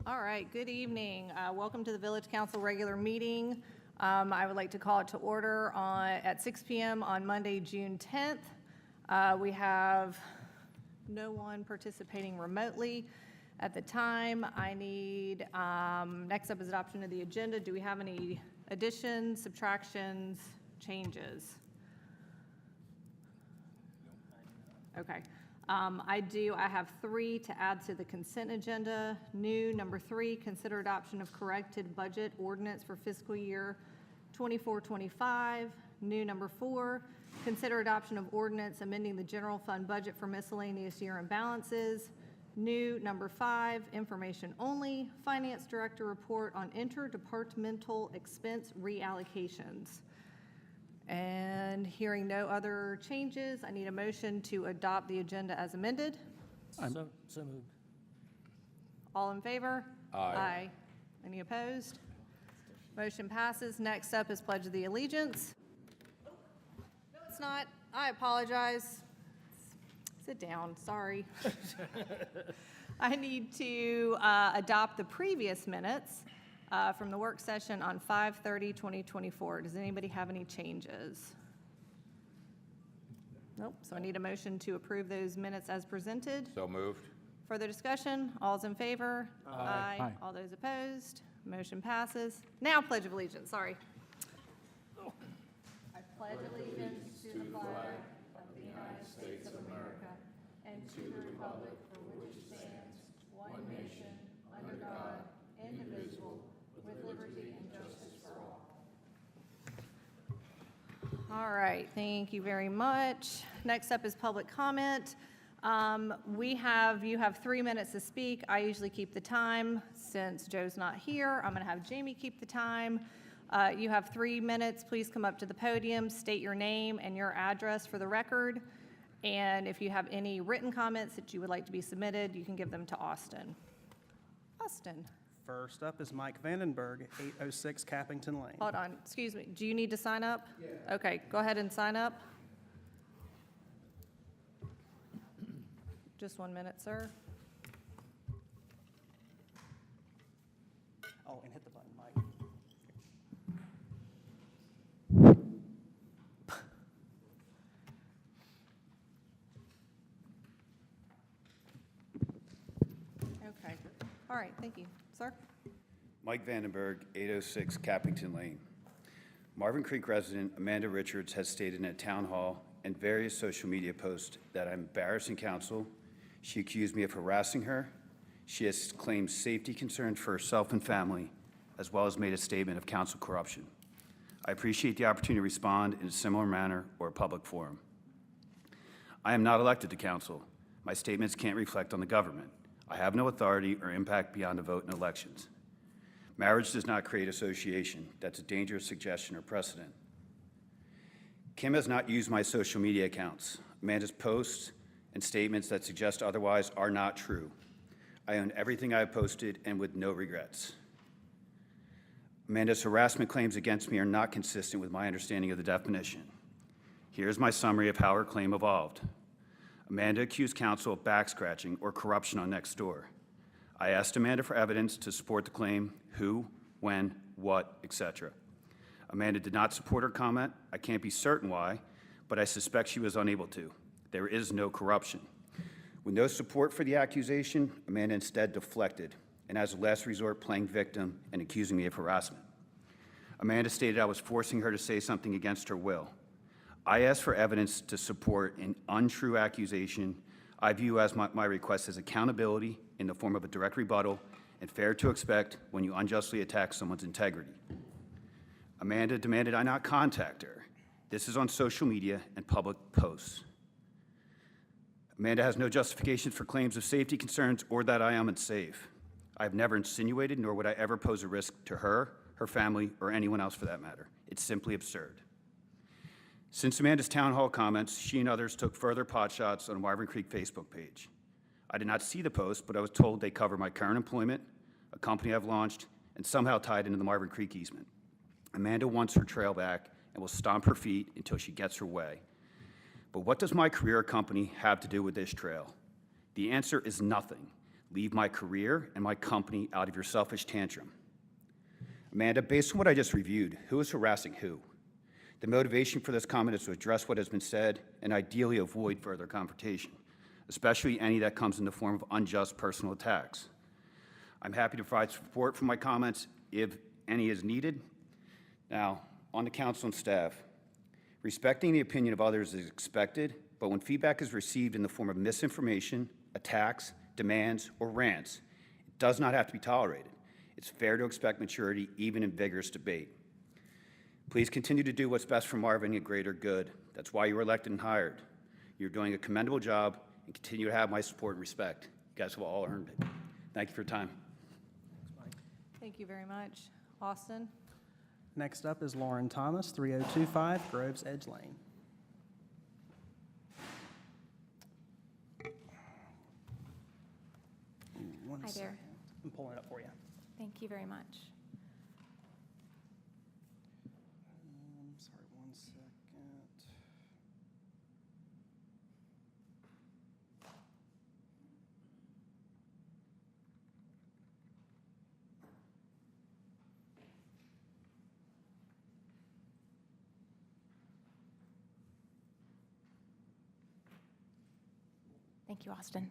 All right, good evening. Welcome to the Village Council regular meeting. I would like to call it to order at 6 p.m. on Monday, June 10th. We have no one participating remotely at the time. I need, next up is adoption of the agenda. Do we have any additions, subtractions, changes? Okay. I have 3 to add to the consent agenda. New, number 3, consider adoption of corrected budget ordinance for fiscal year 24-25. New, number 4, consider adoption of ordinance amending the general fund budget for miscellaneous year-end balances. New, number 5, information only, finance director report on interdepartmental expense reallocations. And hearing no other changes, I need a motion to adopt the agenda as amended. So moved. All in favor? Aye. Any opposed? Motion passes. Next up is Pledge of the Allegiance. No, it's not. I apologize. Sit down, sorry. I need to adopt the previous minutes from the work session on 5/30/2024. Does anybody have any changes? Nope, so I need a motion to approve those minutes as presented. So moved. Further discussion? All's in favor? Aye. Aye. All those opposed? Motion passes. Now Pledge of Allegiance, sorry. I pledge allegiance to the flag of the United States of America and to the republic for which it stands, one nation, under God, indivisible, with liberty and justice for all. All right, thank you very much. Next up is public comment. You have 3 minutes to speak. I usually keep the time. Since Joe's not here, I'm gonna have Jamie keep the time. You have 3 minutes. Please come up to the podium, state your name and your address for the record. And if you have any written comments that you would like to be submitted, you can give them to Austin. Austin. First up is Mike Vandenberg, 806 Cappington Lane. Hold on, excuse me, do you need to sign up? Yeah. Okay, go ahead and sign up. Just 1 minute, sir. Oh, and hit the button, Mike. Okay, all right, thank you. Sir? Mike Vandenberg, 806 Cappington Lane. Marvin Creek resident Amanda Richards has stated in a town hall and various social media posts that I'm embarrassing council. She accused me of harassing her. She has claimed safety concerns for herself and family, as well as made a statement of council corruption. I appreciate the opportunity to respond in a similar manner or a public forum. I am not elected to council. My statements can't reflect on the government. I have no authority or impact beyond a vote in elections. Marriage does not create association. That's a dangerous suggestion or precedent. Kim has not used my social media accounts. Amanda's posts and statements that suggest otherwise are not true. I own everything I have posted and with no regrets. Amanda's harassment claims against me are not consistent with my understanding of the definition. Here's my summary of how her claim evolved. Amanda accused council of back-scratching or corruption on Nextdoor. I asked Amanda for evidence to support the claim, who, when, what, etc. Amanda did not support her comment. I can't be certain why, but I suspect she was unable to. There is no corruption. With no support for the accusation, Amanda instead deflected, and as a last resort playing victim and accusing me of harassment. Amanda stated I was forcing her to say something against her will. I asked for evidence to support an untrue accusation. I view as my request as accountability in the form of a direct rebuttal and fair to expect when you unjustly attack someone's integrity. Amanda demanded I not contact her. This is on social media and public posts. Amanda has no justification for claims of safety concerns or that I am unsafe. I have never insinuated, nor would I ever pose a risk to her, her family, or anyone else for that matter. It's simply absurd. Since Amanda's town hall comments, she and others took further potshots on Marvin Creek Facebook page. I did not see the post, but I was told they cover my current employment, a company I've launched, and somehow tied into the Marvin Creek easement. Amanda wants her trail back and will stomp her feet until she gets her way. But what does my career company have to do with this trail? The answer is nothing. Leave my career and my company out of your selfish tantrum. Amanda, based on what I just reviewed, who is harassing who? The motivation for this comment is to address what has been said and ideally avoid further confrontation, especially any that comes in the form of unjust personal attacks. I'm happy to provide support for my comments if any is needed. Now, on the council and staff, respecting the opinion of others is expected, but when feedback is received in the form of misinformation, attacks, demands, or rants, it does not have to be tolerated. It's fair to expect maturity even in vigorous debate. Please continue to do what's best for Marvin and greater good. That's why you were elected and hired. You're doing a commendable job and continue to have my support and respect. You guys have all earned it. Thank you for your time. Thank you very much. Austin? Next up is Lauren Thomas, 3025 Groves Edge Lane. One Hi there. second. I'm pulling it up for you. Thank you very much. Sorry, 1 second. Thank you, Austin.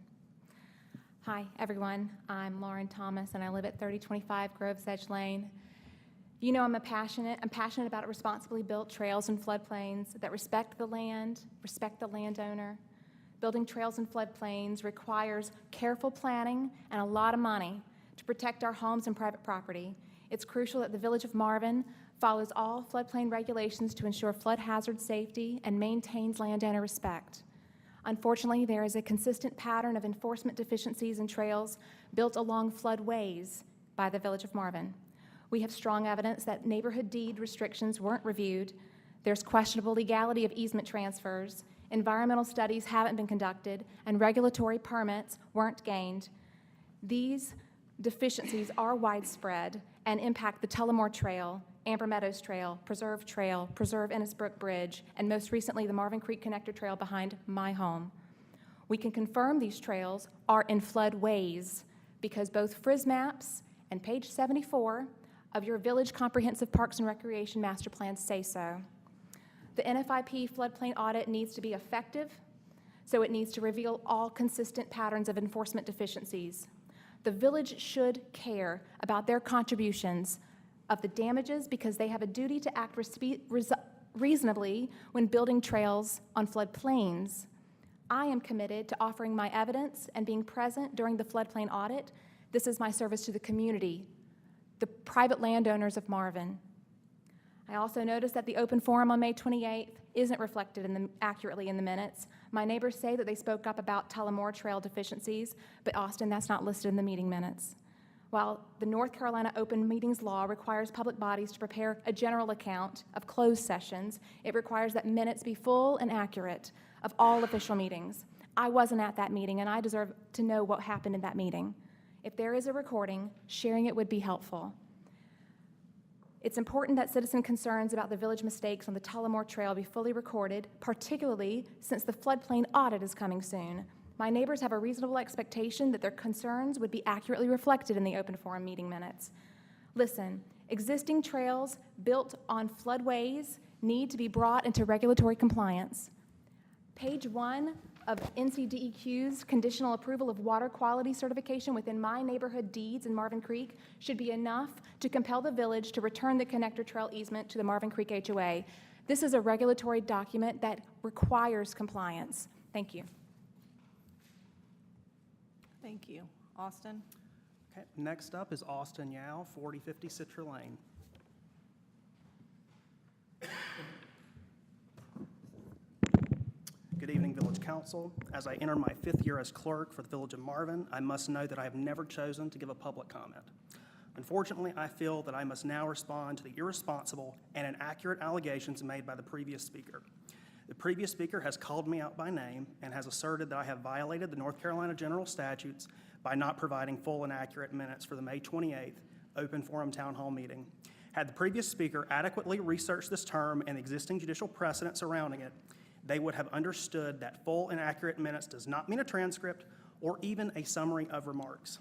Hi, everyone. I'm Lauren Thomas, and I live at 3025 Groves Edge Lane. You know I'm passionate about responsibly built trails and floodplains that respect the land, respect the landowner. Building trails and floodplains requires careful planning and a lot of money to protect our homes and private property. It's crucial that the Village of Marvin follows all floodplain regulations to ensure flood hazard safety and maintains landowner respect. Unfortunately, there is a consistent pattern of enforcement deficiencies in trails built along floodways by the Village of Marvin. We have strong evidence that neighborhood deed restrictions weren't reviewed. There's questionable legality of easement transfers. Environmental studies haven't been conducted, and regulatory permits weren't gained. These deficiencies are widespread and impact the Tullamore Trail, Amber Meadows Trail, Preserve Innisbrook Bridge, and most recently the Marvin Creek Connector Trail behind my home. We can confirm these trails are in floodways because both FRISMAPs and page 74 of your Village Comprehensive Parks and Recreation Master Plan say so. The NFIP floodplain audit needs to be effective, so it needs to reveal all consistent patterns of enforcement deficiencies. The village should care about their contributions of the damages because they have a duty to act reasonably when building trails on floodplains. I am committed to offering my evidence and being present during the floodplain audit. This is my service to the community, the private landowners of Marvin. I also noticed that the open forum on May 28th isn't reflected accurately in the minutes. My neighbors say that they spoke up about Tullamore Trail deficiencies, but Austin, that's not listed in the meeting minutes. While the North Carolina Open Meetings Law requires public bodies to prepare a general account of closed sessions, it requires that minutes be full and accurate of all official meetings. I wasn't at that meeting, and I deserve to know what happened in that meeting. If there is a recording, sharing it would be helpful. It's important that citizen concerns about the village mistakes on the Tullamore Trail be fully recorded, particularly since the floodplain audit is coming soon. My neighbors have a reasonable expectation that their concerns would be accurately reflected in the open forum meeting minutes. Listen, existing trails built on floodways need to be brought into regulatory compliance. Page 1 of NCDEQ's conditional approval of water quality certification within my neighborhood deeds in Marvin Creek should be enough to compel the village to return the connector trail easement to the Marvin Creek HOA. This is a regulatory document that requires compliance. Thank you. Thank you. Austin? Okay, next up is Austin Yao, 4050 Citra Lane. Good evening, Village Council. As I enter my 5th year as clerk for the Village of Marvin, I must know that I have never chosen to give a public comment. Unfortunately, I feel that I must now respond to the irresponsible and inaccurate allegations made by the previous speaker. The previous speaker has called me out by name and has asserted that I have violated the North Carolina General Statutes by not providing full and accurate minutes for the May 28th open forum town hall meeting. Had the previous speaker adequately researched this term and the existing judicial precedent surrounding it, they would have understood that full and accurate minutes does not mean a transcript or even a summary of remarks.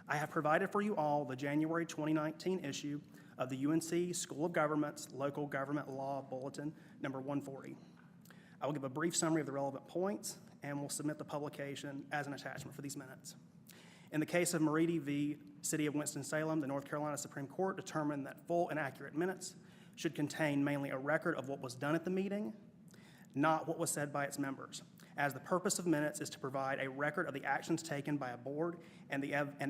I have provided for you all the January 2019 issue of the UNC School of Government's Local Government Law Bulletin, number 140. I will give a brief summary of the relevant points and will submit the publication as an attachment for these minutes. In the case of Moridi v. City of Winston-Salem, the North Carolina Supreme Court determined that full and accurate minutes should contain mainly a record of what was done at the meeting, not what was said by its members, as the purpose of minutes is to provide a record of the actions taken by a board and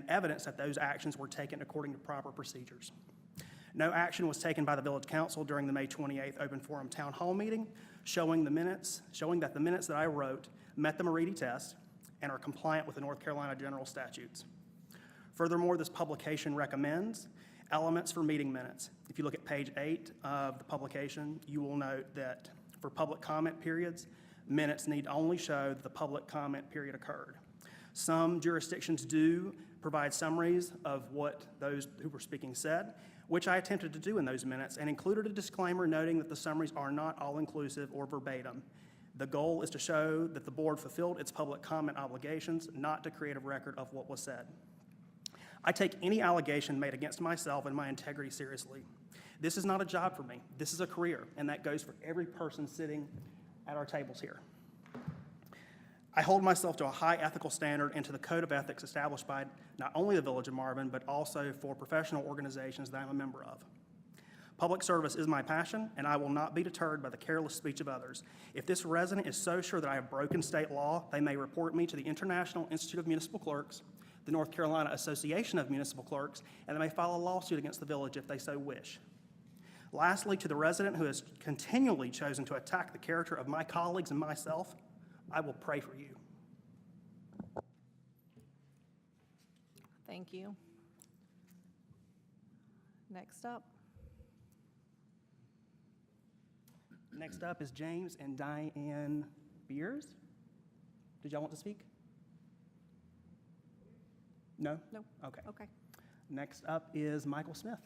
evidence that those actions were taken according to proper procedures. No action was taken by the Village Council during the May 28th open forum town hall meeting, showing that the minutes that I wrote met the Moridi test and are compliant with the North Carolina general statutes. Furthermore, this publication recommends elements for meeting minutes. If you look at page 8 of the publication, you will note that for public comment periods, minutes need only show that the public comment period occurred. Some jurisdictions do provide summaries of what those who were speaking said, which I attempted to do in those minutes, and included a disclaimer noting that the summaries are not all-inclusive or verbatim. The goal is to show that the board fulfilled its public comment obligations, not to create a record of what was said. I take any allegation made against myself and my integrity seriously. This is not a job for me. This is a career, and that goes for every person sitting at our tables here. I hold myself to a high ethical standard and to the code of ethics established by not only the Village of Marvin, but also for professional organizations that I'm a member of. Public service is my passion, and I will not be deterred by the careless speech of others. If this resident is so sure that I have broken state law, they may report me to the International Institute of Municipal Clerks, the North Carolina Association of Municipal Clerks, and they may file a lawsuit against the village if they so wish. Lastly, to the resident who has continually chosen to attack the character of my colleagues and myself, I will pray for you. Thank you. Next up. Next up is James and Diane Beers. Did y'all want to speak? No? No. Okay. Okay. Next up is Michael Smith.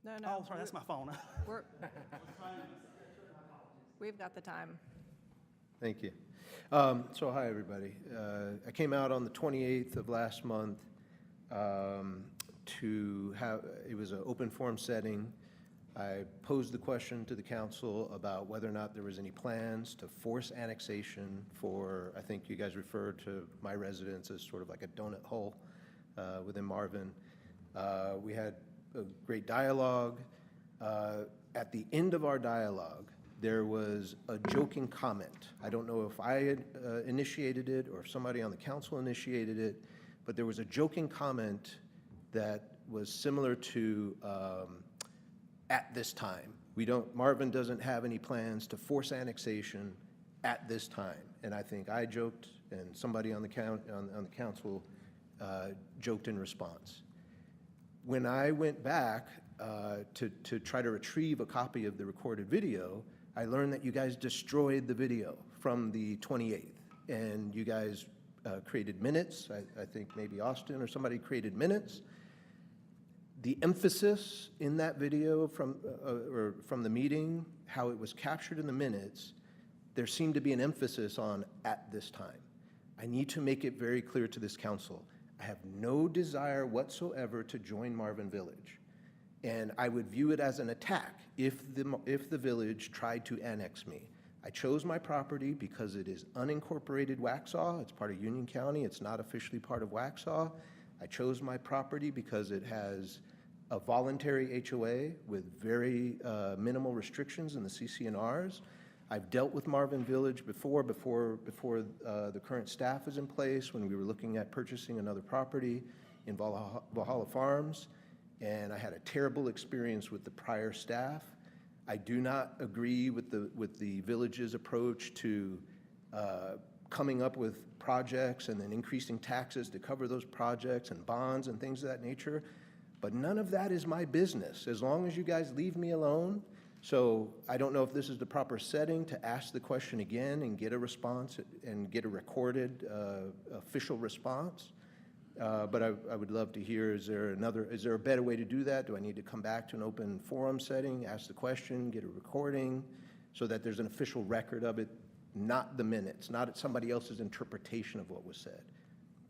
No. Oh, sorry, that's my phone. We're, we've got the time. Thank you. So hi, everybody. I came out on the 28th of last month to have, it was an open forum setting. I posed the question to the council about whether or not there was any plans to force annexation for, I think you guys referred to my residence as sort of like a donut hole within Marvin. We had a great dialogue. At the end of our dialogue, there was a joking comment. I don't know if I had initiated it or if somebody on the council initiated it, but there was a joking comment that was similar to at this time. Marvin doesn't have any plans to force annexation at this time. And I think I joked and somebody on the council joked in response. When I went back to try to retrieve a copy of the recorded video, I learned that you guys destroyed the video from the 28th, and you guys created minutes. I think maybe Austin or somebody created minutes. The emphasis in that video from the meeting, how it was captured in the minutes, there seemed to be an emphasis on at this time. I need to make it very clear to this council. I have no desire whatsoever to join Marvin Village. And I would view it as an attack if the village tried to annex me. I chose my property because it is unincorporated Waxhaw. It's part of Union County. It's not officially part of Waxhaw. I chose my property because it has a voluntary HOA with very minimal restrictions in the CC&Rs. I've dealt with Marvin Village before the current staff is in place, when we were looking at purchasing another property in Valhalla Farms, and I had a terrible experience with the prior staff. I do not agree with the village's approach to coming up with projects and then increasing taxes to cover those projects and bonds and things of that nature, but none of that is my business, as long as you guys leave me alone. So I don't know if this is the proper setting to ask the question again and get a response and get a recorded official response. But I would love to hear, is there a better way to do that? Do I need to come back to an open forum setting, ask the question, get a recording, so that there's an official record of it, not the minutes, not somebody else's interpretation of what was said?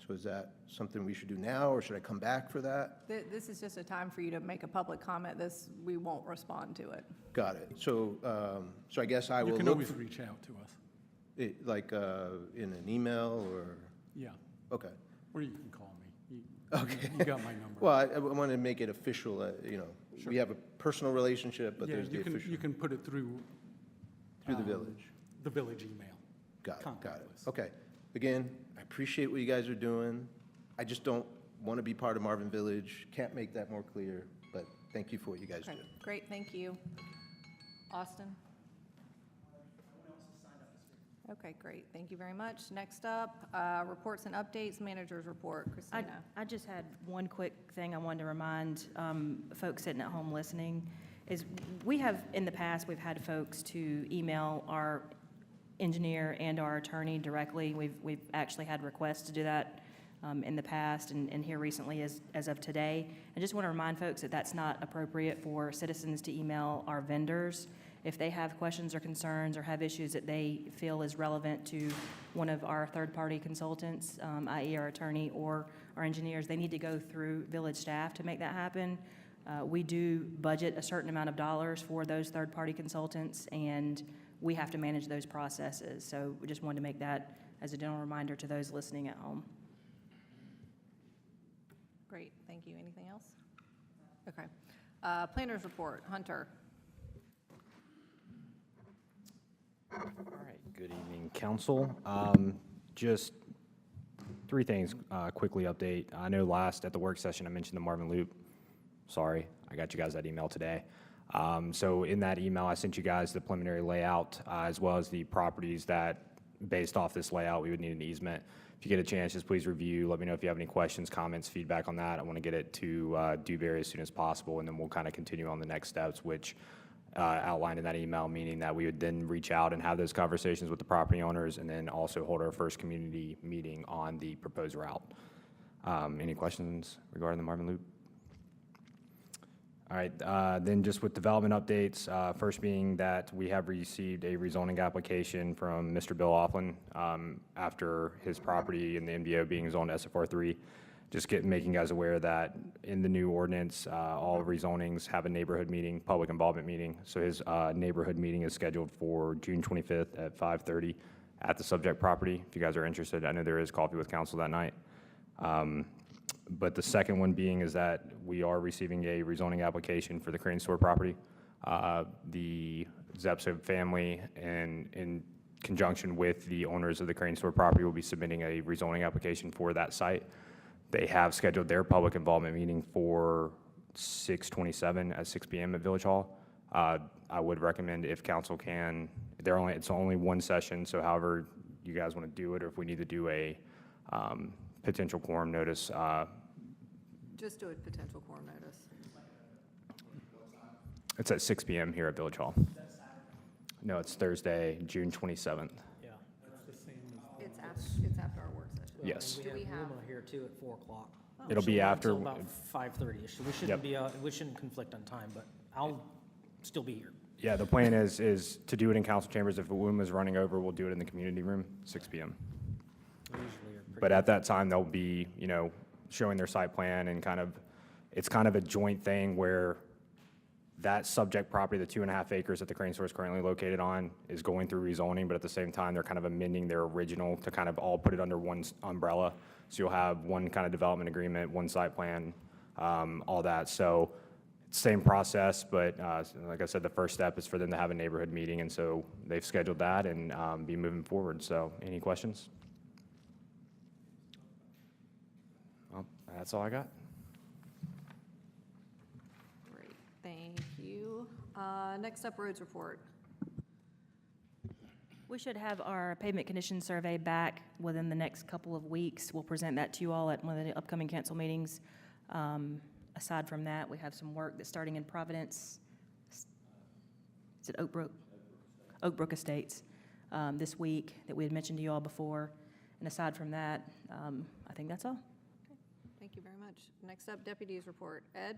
So is that something we should do now, or should I come back for that? This is just a time for you to make a public comment. We won't respond to it. Got it. So, so I guess I will You look. can always reach out to us. Like in an email or, Yeah, okay. or you can call me. Okay. You got my number. Well, I want to make it official, we have a personal relationship, but Yeah, there's the official, you can put it through. through the village. The village email. Got it, got contact it. list. Okay. Again, I appreciate what you guys are doing. I just don't want to be part of Marvin Village. Can't make that more clear, but thank you for what you guys do. Okay, great, thank you. Austin? Okay, great, thank you very much. Next up, reports and updates, managers report. Christina? I just had one quick thing I wanted to remind folks sitting at home listening, is we have, in the past, we've had folks to email our engineer and our attorney directly. We've actually had requests to do that in the past and here recently as of today. I just want to remind folks that that's not appropriate for citizens to email our vendors. If they have questions or concerns or have issues that they feel is relevant to one of our third-party consultants, i.e. our attorney or our engineers, they need to go through village staff to make that happen. We do budget a certain amount of dollars for those third-party consultants, and we have to manage those processes. So we just wanted to make that as a general reminder to those listening at home. Great, thank you. Anything else? Okay. Planners report, Hunter. All right, good evening, council. Just three things, quickly update. I know last at the work session, I mentioned the Marvin Loop. Sorry, I got you guys that email today. So in that email, I sent you guys the preliminary layout, as well as the properties that, based off this layout, we would need an easement. If you get a chance, just please review. Let me know if you have any questions, comments, feedback on that. I want to get it to Dewberry as soon as possible, and then we'll kind of continue on the next steps, which outlined in that email, meaning that we would then reach out and have those conversations with the property owners, and then also hold our first community meeting on the proposed route. Any questions regarding the Marvin Loop? All right, then just with development updates, first being that we have received a rezoning application from Mr. Bill Offlin after his property in the MDO being zoned SFR3. Just making you guys aware that in the new ordinance, all rezonings have a neighborhood meeting, public involvement meeting. So his neighborhood meeting is scheduled for June 25th at 5:30 at the subject property. If you guys are interested, I know there is coffee with council that night. But the second one being is that we are receiving a rezoning application for the Crane Store property. The Zepso family, in conjunction with the owners of the Crane Store property, will be submitting a rezoning application for that site. They have scheduled their public involvement meeting for 6/27 at 6 p.m. at Village Hall. I would recommend, if council can, it's only one session, so however you guys want to do it, or if we need to do a potential quorum notice. Just do a potential quorum notice. It's at 6 p.m. here at Village Hall. No, it's Thursday, June 27th. Yeah. It's after our work session. Yes. We Do we have have- Luma here too at 4 o'clock. It'll be Should run after- Until about 5:30ish. We shouldn't be, we shouldn't conflict on time, but I'll still be here. Yeah, the plan is to do it in council chambers. If a WOOM is running over, we'll do it in the community room, 6 p.m. We usually are pretty. But at that time, they'll be, showing their site plan and it's kind of a joint thing where that subject property, the 2.5 acres that the Crane Store is currently located on, is going through rezoning, but at the same time, they're kind of amending their original to kind of all put it under one umbrella. So you'll have one kind of development agreement, one site plan, all that. So same process, but like I said, the first step is for them to have a neighborhood meeting, and so they've scheduled that and be moving forward. So any questions? Well, that's all I got. Great, thank you. Next up, roads report. We should have our pavement condition survey back within the next couple of weeks. We'll present that to you all at one of the upcoming council meetings. Aside from that, we have some work that's starting in Providence. Is it Oak Brook Estates this week that we had mentioned to you all before. And aside from that, I think that's all. thank you very much. Next up, deputies report. Ed?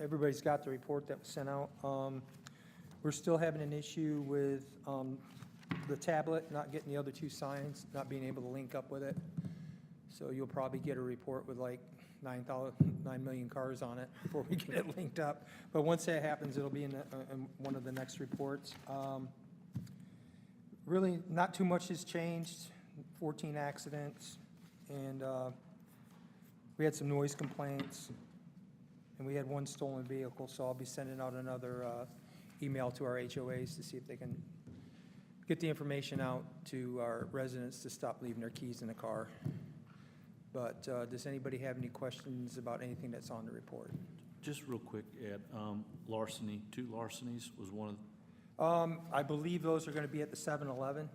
Everybody's got the report that was sent out. We're still having an issue with the tablet, not getting the other two signs, not being able to link up with it. So you'll probably get a report with like 9 million cars on it before we get it linked up. But once that happens, it'll be in one of the next reports. Really, not too much has changed, 14 accidents, and we had some noise complaints, and we had one stolen vehicle, so I'll be sending out another email to our HOAs to see if they can get the information out to our residents to stop leaving their keys in the car. But does anybody have any questions about anything that's on the report? Just real quick, Ed, larceny, 2 larcenies was one of, I believe those are going to be at the 7-Eleven.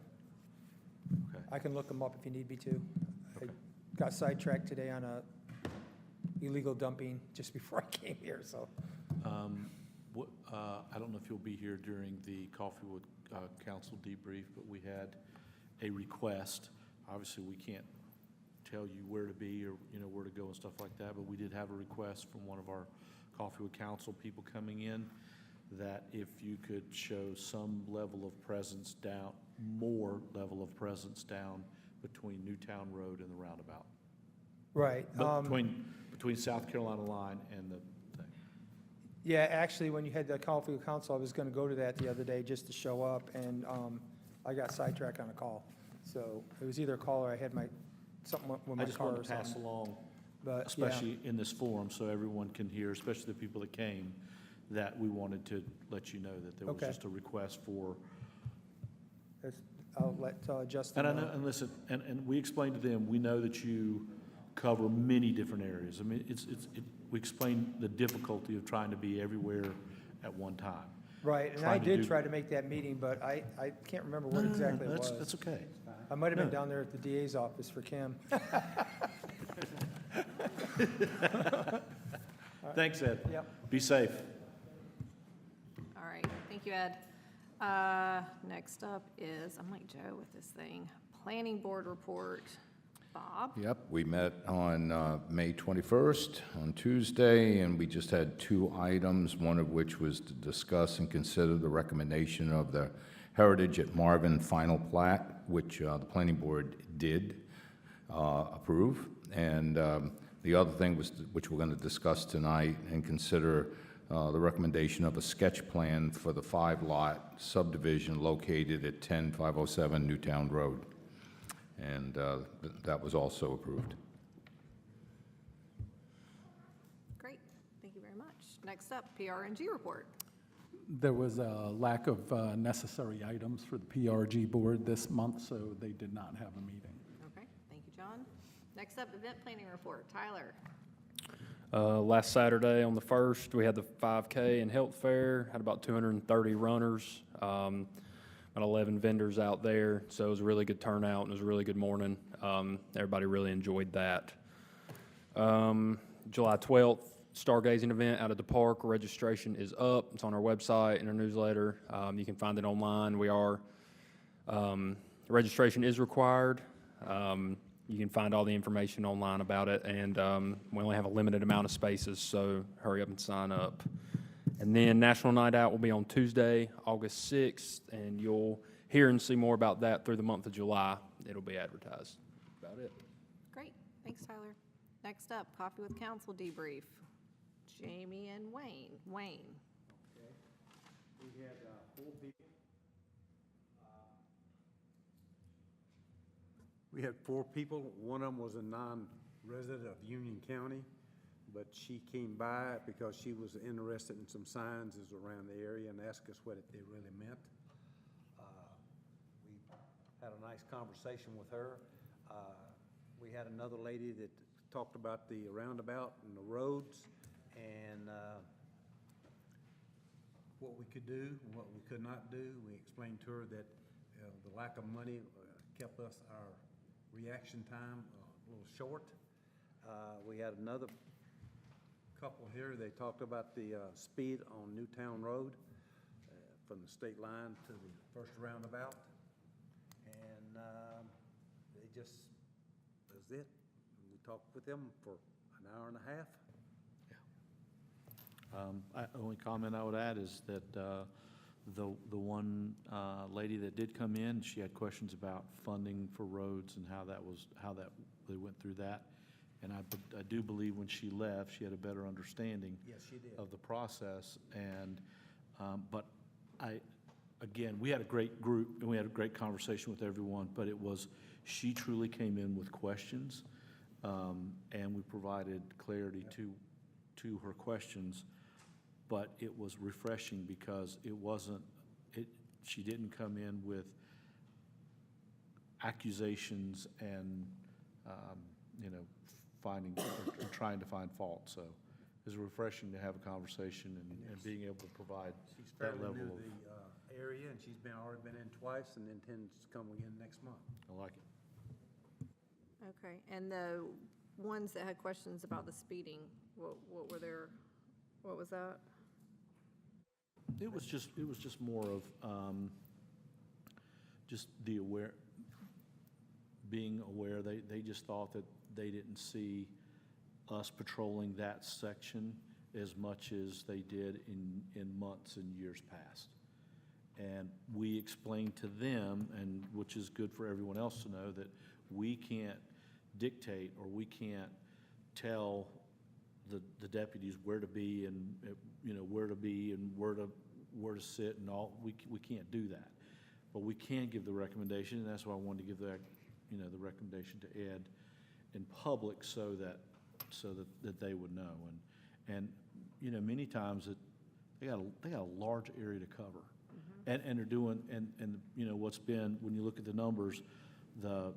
okay. I can look them up if you need me to. I got sidetracked today on a illegal dumping just before I came here, so. I don't know if you'll be here during the Coffee with Council debrief, but we had a request. Obviously, we can't tell you where to be or, where to go and stuff like that, but we did have a request from one of our Coffee with Council people coming in that if you could show some level of presence down, more level of presence down between Newtown Road and the roundabout. Right. Between South Carolina line and the thing. Yeah, actually, when you had the Coffee with Council, I was going to go to that the other day just to show up, and I got sidetracked on a call. So it was either a call or I had something with my I just car or wanted to pass something. along, But, yeah. especially in this forum, so everyone can hear, especially the people that came, that we wanted to let you know that there was Okay. just a request for. I'll let Justin And I know. know, and listen, and we explained to them, we know that you cover many different areas. I mean, we explained the difficulty of trying to be everywhere at one time. Right, and I trying to did do- try to make that meeting, but I can't remember what exactly it was. That's okay. I might have been no. down there at the DA's office for Kim. Thanks, Ed. Yep. Be safe. All right, thank you, Ed. Next up is, I'm like Joe with this thing, planning board report. Bob? Yep, we met on May 21st, on Tuesday, and we just had 2 items, one of which was to discuss and consider the recommendation of the Heritage at Marvin final plat, which the planning board did approve. And the other thing was, which we're going to discuss tonight and consider the recommendation of a sketch plan for the 5-lot subdivision located at 10507 Newtown Road. And that was also approved. Great, thank you very much. Next up, PRNG report. There was a lack of necessary items for the PRG board this month, so they did not have a meeting. Okay, thank you, John. Next up, event planning report. Tyler? Last Saturday on the 1st, we had the 5K and health fair, had about 230 runners, about 11 vendors out there, so it was a really good turnout and it was a really good morning. Everybody really enjoyed that. July 12th, stargazing event out at the park. Registration is up. It's on our website and our newsletter. You can find it online. Registration is required. You can find all the information online about it, and we only have a limited amount of spaces, so hurry up and sign up. And then National Night Out will be on Tuesday, August 6th, and you'll hear and see more about that through the month of July. It'll be advertised. About it. Great, thanks, Tyler. Next up, Coffee with Council debrief. Jamie and Wayne. Wayne? We had 4 people. We had 4 people. One of them was a non-resident of Union County, but she came by because she was interested in some signs that's around the area and asked us what they really meant. We had a nice conversation with her. We had another lady that talked about the roundabout and the roads and what we could do and what we could not do. We explained to her that the lack of money kept our reaction time a little short. We had another couple here. They talked about the speed on Newtown Road. from the state line to the first roundabout. And they just, that's it. We talked with them for an hour and a half. Only comment I would add is that the one lady that did come in, she had questions about funding for roads and how they went through that. And I do believe when she left, she had a better understanding Yes, she did. of the process. And, but again, we had a great group and we had a great conversation with everyone, but she truly came in with questions. And we provided clarity to her questions. But it was refreshing because she didn't come in with accusations and, trying to find fault. So it was refreshing to have a conversation and being able to provide She's that fairly level new of. to the area, and she's already been in twice and intends to come again next month. I like it. Okay, and the ones that had questions about the speeding, what was that? It was just more of, just being aware, they just thought that they didn't see us patrolling that section as much as they did in months and years past. And we explained to them, and which is good for everyone else to know, that we can't dictate or we can't tell the deputies where to be and, where to be and where to sit and all. We can't do that. But we can give the recommendation, and that's why I wanted to give that, the recommendation to Ed in public so that they would know. And many times they got a large area to cover. And they're doing, and what's been, when you look at the numbers, the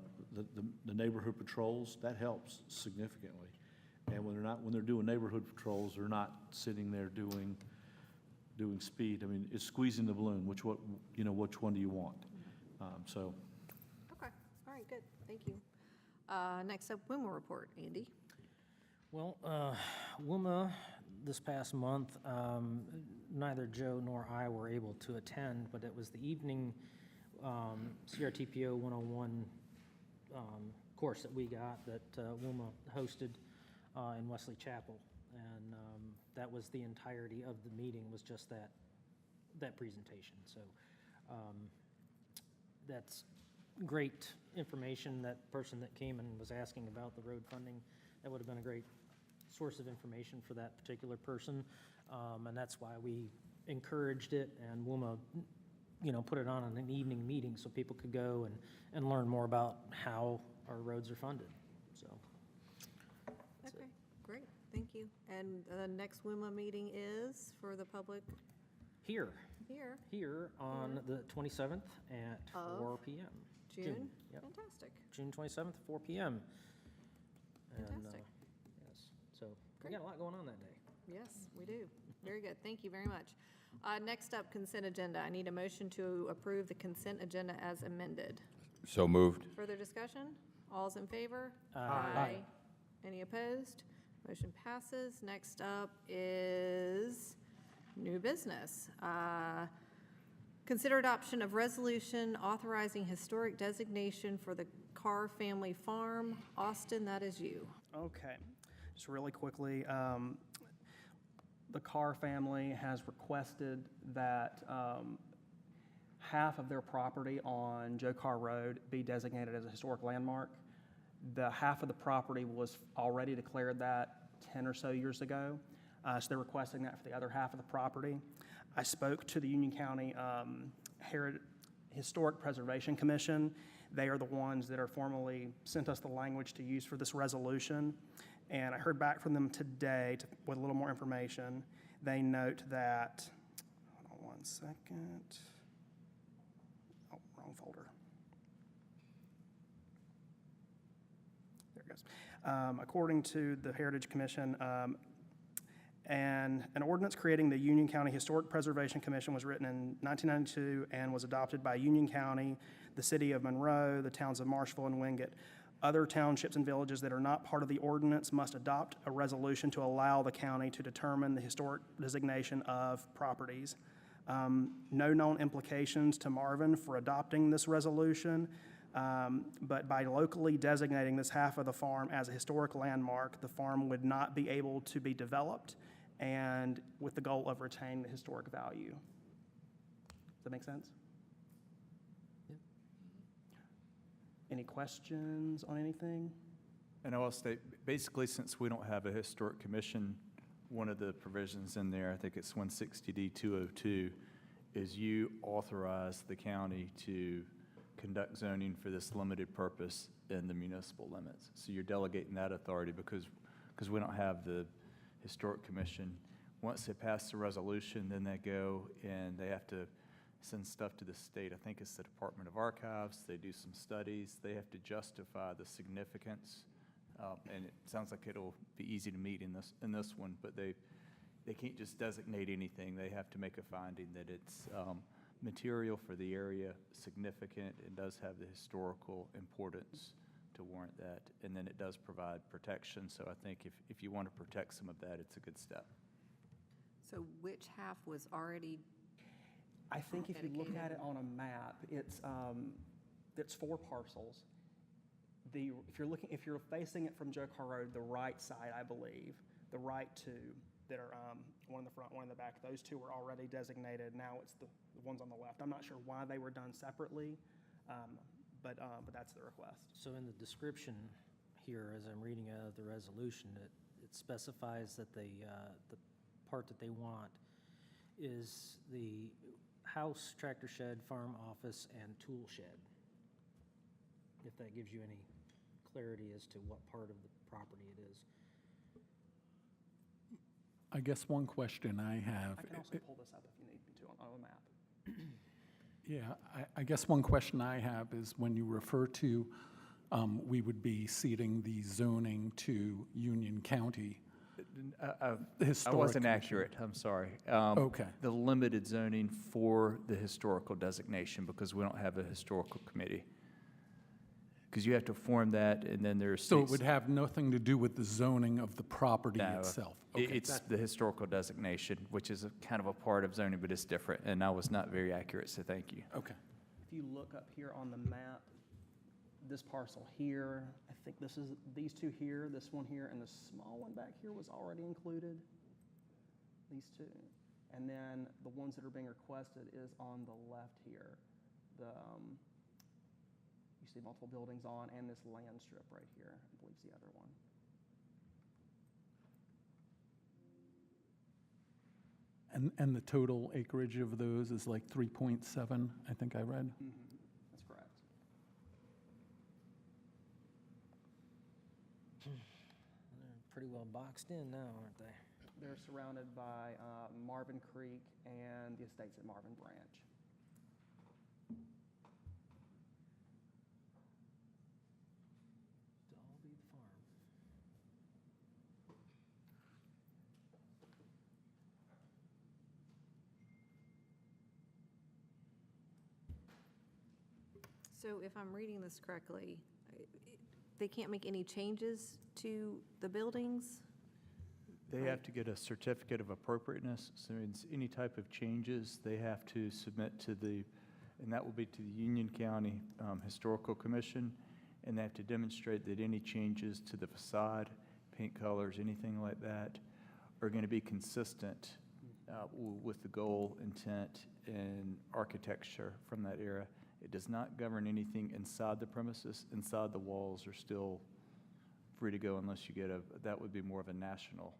neighborhood patrols, that helps significantly. And when they're doing neighborhood patrols, they're not sitting there doing speed. I mean, it's squeezing the balloon, which one do you want? So. Okay, all right, good, thank you. Next up, WIMA report, Andy. Well, WUMA this past month, neither Joe nor I were able to attend, but it was the evening CRTPO 101 course that we got that WUMA hosted in Wesley Chapel. And that was the entirety of the meeting, was just that presentation. So that's great information. That person that came and was asking about the road funding, that would have been a great source of information for that particular person. And that's why we encouraged it, and WUMA, put it on an evening meeting so people could go and learn more about how our roads are funded, so. Okay, great, thank you. And the next WIMA meeting is for the public Here here, on the 27th at Of 4 p.m. June? Yep. Fantastic, June 27th, 4 p.m. And, Fantastic. yes, so we Great. got a lot going on that day. yes, we do. Very good, thank you very much. Next up, consent agenda. I need a motion to approve the consent agenda as amended. So moved. Further discussion? All's in favor? Aye. Any opposed? Motion passes. Next up is new business. Consider adoption of resolution authorizing historic designation for the Carr Family Farm. Austin, that is you. Okay, just really quickly, the Carr family has requested that half of their property on Joe Carr Road be designated as a historic landmark. The half of the property was already declared that 10 or so years ago, so they're requesting that for the other half of the property. I spoke to the Union County Historic Preservation Commission. They are the ones that are formally sent us the language to use for this resolution. And I heard back from them today with a little more information. They note that, hold on one second. Oh, wrong folder. There it goes. According to the Heritage Commission, and an ordinance creating the Union County Historic Preservation Commission was written in 1992 and was adopted by Union County, the city of Monroe, the towns of Marshville and Wingate. Other townships and villages that are not part of the ordinance must adopt a resolution to allow the county to determine the historic designation of properties. No known implications to Marvin for adopting this resolution, but by locally designating this half of the farm as a historic landmark, the farm would not be able to be developed, and with the goal of retaining the historic value. Does that make sense? Any questions on anything? And I will state, basically, since we don't have a historic commission, one of the provisions in there, I think it's 160D202, is you authorize the county to conduct zoning for this limited purpose in the municipal limits. So you're delegating that authority because we don't have the historic commission. Once they pass the resolution, then they go and they have to send stuff to the state. I think it's the Department of Archives. They do some studies. They have to justify the significance. And it sounds like it'll be easy to meet in this one, but they can't just designate anything. They have to make a finding that it's material for the area, significant, and does have the historical importance to warrant that. And then it does provide protection. So I think if you want to protect some of that, it's a good step. So which half was already, I think if you look at it on a map, it's 4 parcels. If you're facing it from Joe Carr Road, the right side, I believe, the right 2 that are one in the front, one in the back, those 2 were already designated. Now it's the ones on the left. I'm not sure why they were done separately, but that's the request. So in the description here, as I'm reading out of the resolution, it specifies that the part that they want is the house, tractor shed, farm office, and tool shed. If that gives you any clarity as to what part of the property it is. I guess one question I have. I can also pull this up if you need me to on a map. Yeah, I guess one question I have is when you refer to we would be ceding the zoning to Union County. I Historic wasn't Commission. accurate, I'm sorry. Okay. The limited zoning for the historical designation, because we don't have a historical committee. Because you have to form that, and then there's. So it would have nothing to do with the zoning of the property No, itself? It's the historical designation, which is kind of a part of zoning, but it's different, and I was not very accurate, so thank you. Okay. If you look up here on the map, this parcel here, I think these 2 here, this one here, and the small one back here was already included. These 2. And then the ones that are being requested is on the left here. You see multiple buildings on, and this land strip right here, I believe is the other one. And the total acreage of those is like 3.7, I think I read? That's correct. They're pretty well boxed in now, aren't they? They're surrounded by Marvin Creek and the estates at Marvin Branch. Dalby Farm. so if I'm reading this correctly, they can't make any changes to the buildings? They have to get a certificate of appropriateness, so it's any type of changes, they have to submit to and that will be to the Union County Historical Commission, and they have to demonstrate that any changes to the facade, paint colors, anything like that, are going to be consistent with the goal, intent, and architecture from that era. It does not govern anything inside the premises. Inside the walls are still free to go unless you get that would be more of a national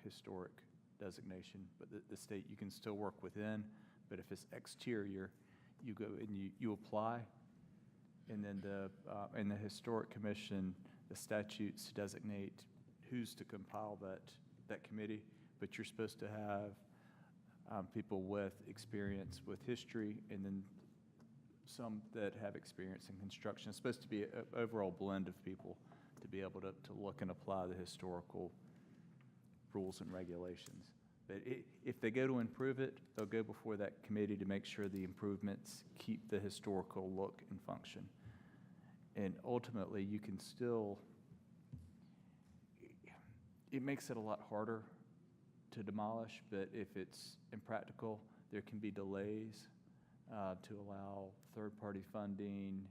historic designation. But the state, you can still work within, but if it's exterior, you go and you apply, and then the Historic Commission, the statutes designate who's to compile that committee, but you're supposed to have people with experience with history, and then some that have experience in construction. It's supposed to be an overall blend of people to be able to look and apply the historical rules and regulations. But if they go to improve it, they'll go before that committee to make sure the improvements keep the historical look and function. And ultimately, you can still, it makes it a lot harder to demolish, but if it's impractical, there can be delays to allow third-party funding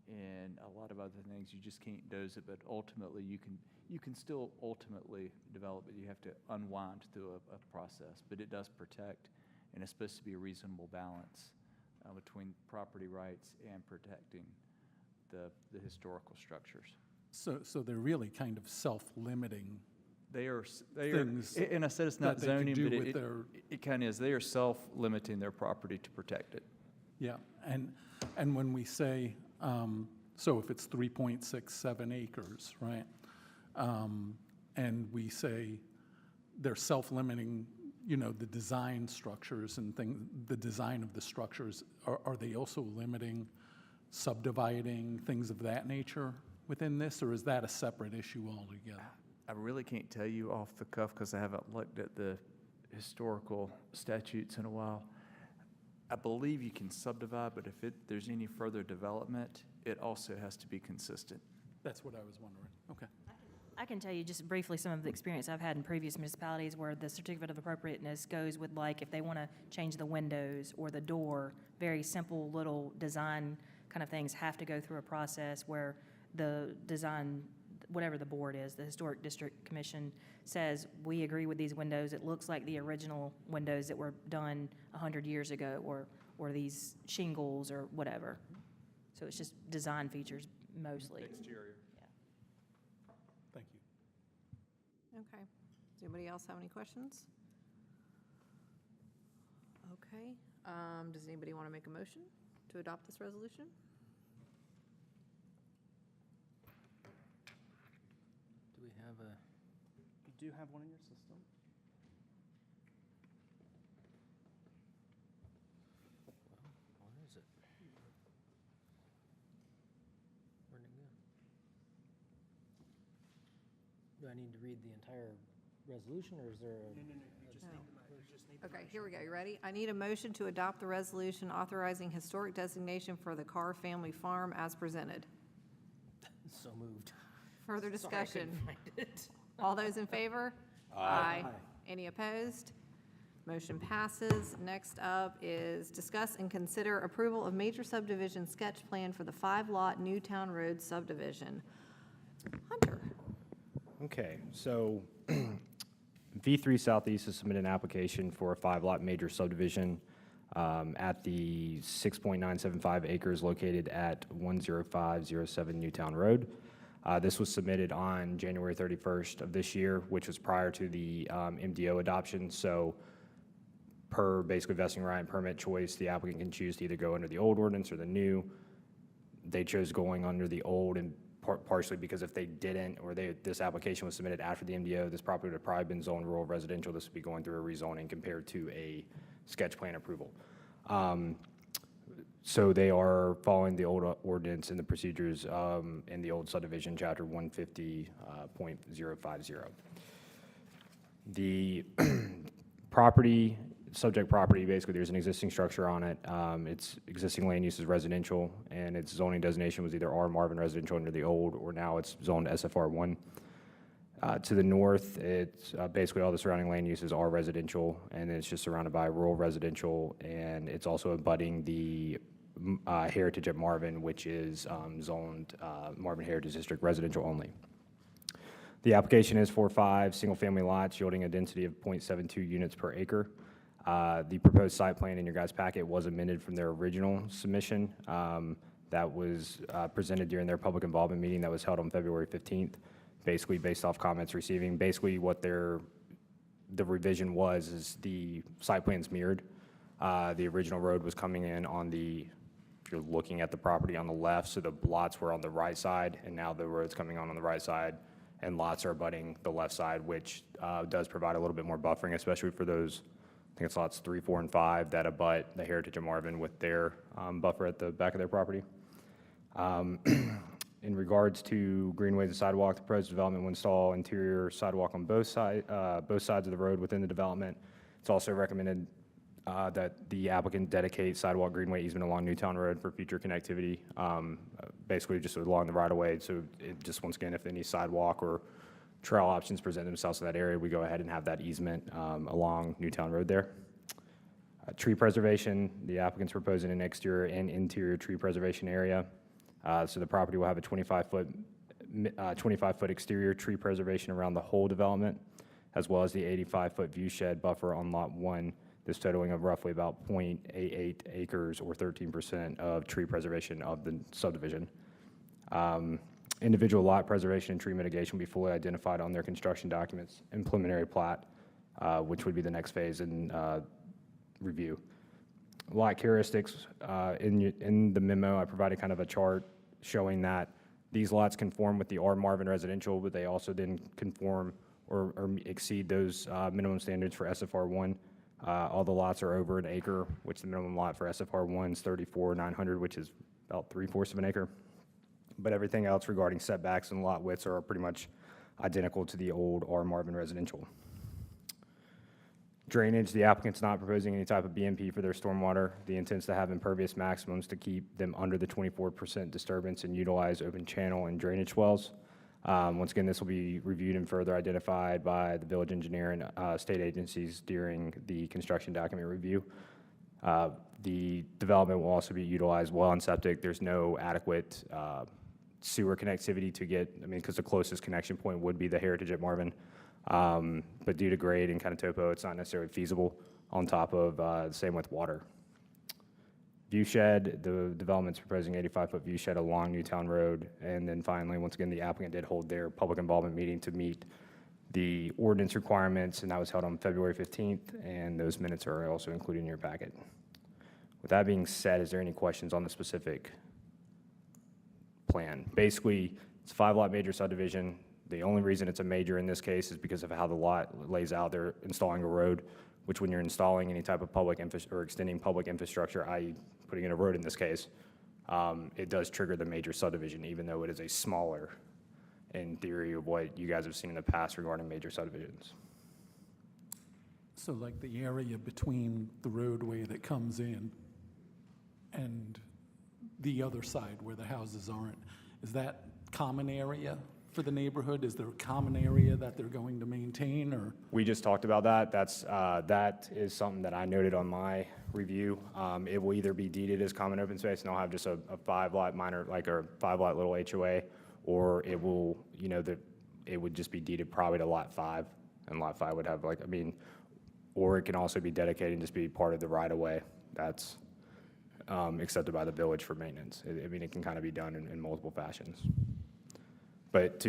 and a lot of other things. You just can't doze it, but ultimately, you can still ultimately develop it. You have to unwind through a process, but it does protect, and it's supposed to be a reasonable balance between property rights and protecting the historical structures. So they're really kind of self-limiting. They are, Things in a sense, it's not that they can zoning, do but with it their- it kind of is. They are self-limiting their property to protect it. Yeah, and when we say, so if it's 3.67 acres, right? And we say they're self-limiting, you know, the design structures and things, the design of the structures, are they also limiting subdividing, things of that nature within this, or is that a separate issue altogether? I really can't tell you off the cuff because I haven't looked at the historical statutes in a while. I believe you can subdivide, but if there's any further development, it also has to be consistent. That's what I was wondering. Okay. I can tell you just briefly some of the experience I've had in previous municipalities where the certificate of appropriateness goes with, like, if they want to change the windows or the door, very simple little design kind of things have to go through a process where the design, whatever the board is, the Historic District Commission says, we agree with these windows. It looks like the original windows that were done 100 years ago, or these shingles or whatever. So it's just design features mostly. Exterior. Thank you. Okay. Does anybody else have any questions? Okay. Does anybody want to make a motion to adopt this resolution? Do we have a, You do have one in your system? where is it? Where'd it go? Do I need to read the entire resolution, or is there a? Okay, here we go. You ready? I need a motion to adopt the resolution authorizing historic designation for the Carr Family Farm as presented. So moved. Further Sorry, I couldn't discussion? find it. All those in favor? Aye. Any opposed? Motion passes. Next up is discuss and consider approval of major subdivision sketch plan for the 5-lot Newtown Road subdivision. Hunter? Okay, so V3 Southeast has submitted an application for a 5-lot major subdivision at the 6.975 acres located at 10507 Newtown Road. This was submitted on January 31st of this year, which was prior to the MDO adoption. So per basically vesting right and permit choice, the applicant can choose to either go under the old ordinance or the new. They chose going under the old, and partially because if they didn't, or this application was submitted after the MDO, this property would have probably been zoned rural residential. This would be going through a rezoning compared to a sketch plan approval. So they are following the old ordinance and the procedures in the old subdivision, chapter 150.050. The property, subject property, basically there's an existing structure on it. Its existing land use is residential, and its zoning designation was either R Marvin residential under the old, or now it's zoned SFR1. To the north, it's basically all the surrounding land uses are residential, and it's just surrounded by rural residential, and it's also abutting the Heritage at Marvin, which is zoned Marvin Heritage District residential only. The application is for 5 single-family lots yielding a density of 0.72 units per acre. The proposed site plan in your guys' packet was amended from their original submission that was presented during their public involvement meeting that was held on February 15th, basically based off comments receiving. Basically what the revision was is the site plan's mirrored. The original road was coming in on the, if you're looking at the property on the left, so the lots were on the right side, and now the road's coming on the right side, and lots are abutting the left side, which does provide a little bit more buffering, especially for those, I think it's lots 3, 4, and 5 that abut the Heritage of Marvin with their buffer at the back of their property. In regards to greenways and sidewalk, the proposed development will install interior sidewalk on both sides of the road within the development. It's also recommended that the applicant dedicate sidewalk greenway easement along Newtown Road for future connectivity, basically just along the right-of-way. So it just, once again, if any sidewalk or trail options present themselves in that area, we go ahead and have that easement along Newtown Road there. Tree preservation, the applicant's proposing an exterior and interior tree preservation area. So the property will have a 25-foot exterior tree preservation around the whole development, as well as the 85-foot view shed buffer on Lot 1, this totaling of roughly about 0.88 acres or 13% of tree preservation of the subdivision. Individual lot preservation and tree mitigation will be fully identified on their construction documents and preliminary plat, which would be the next phase in review. Lot characteristics, in the memo, I provided kind of a chart showing that these lots conform with the R Marvin residential, but they also didn't conform or exceed those minimum standards for SFR1. All the lots are over an acre, which the minimum lot for SFR1 is 34,900, which is about 3/4 of an acre. But everything else regarding setbacks and lot widths are pretty much identical to the old R Marvin residential. Drainage, the applicant's not proposing any type of BMP for their stormwater. The intent is to have impervious maximums to keep them under the 24% disturbance and utilize open channel and drainage wells. Once again, this will be reviewed and further identified by the village engineer and state agencies during the construction document review. The development will also be utilized well and septic. There's no adequate sewer connectivity to get, because the closest connection point would be the Heritage at Marvin. But due to grade and kind of topo, it's not necessarily feasible on top of the same with water. View shed, the development's proposing 85-foot view shed along Newtown Road. And then finally, once again, the applicant did hold their public involvement meeting to meet the ordinance requirements, and that was held on February 15th, and those minutes are also included in your packet. With that being said, is there any questions on the specific plan? Basically, it's a 5-lot major subdivision. The only reason it's a major in this case is because of how the lot lays out. They're installing a road, which when you're installing any type of public or extending public infrastructure, i.e. putting in a road in this case, it does trigger the major subdivision, even though it is a smaller, in theory, of what you guys have seen in the past regarding major subdivisions. So like the area between the roadway that comes in and the other side where the houses aren't, is that common area for the neighborhood? Is there a common area that they're going to maintain, or? We just talked about that. That is something that I noted on my review. It will either be deeded as common open space, and I'll have just a 5-lot minor, like a 5-lot little HOA, or it will, it would just be deeded probably to Lot 5, and Lot 5 would have or it can also be dedicated and just be part of the right-of-way. That's accepted by the village for maintenance. It can kind of be done in multiple fashions. But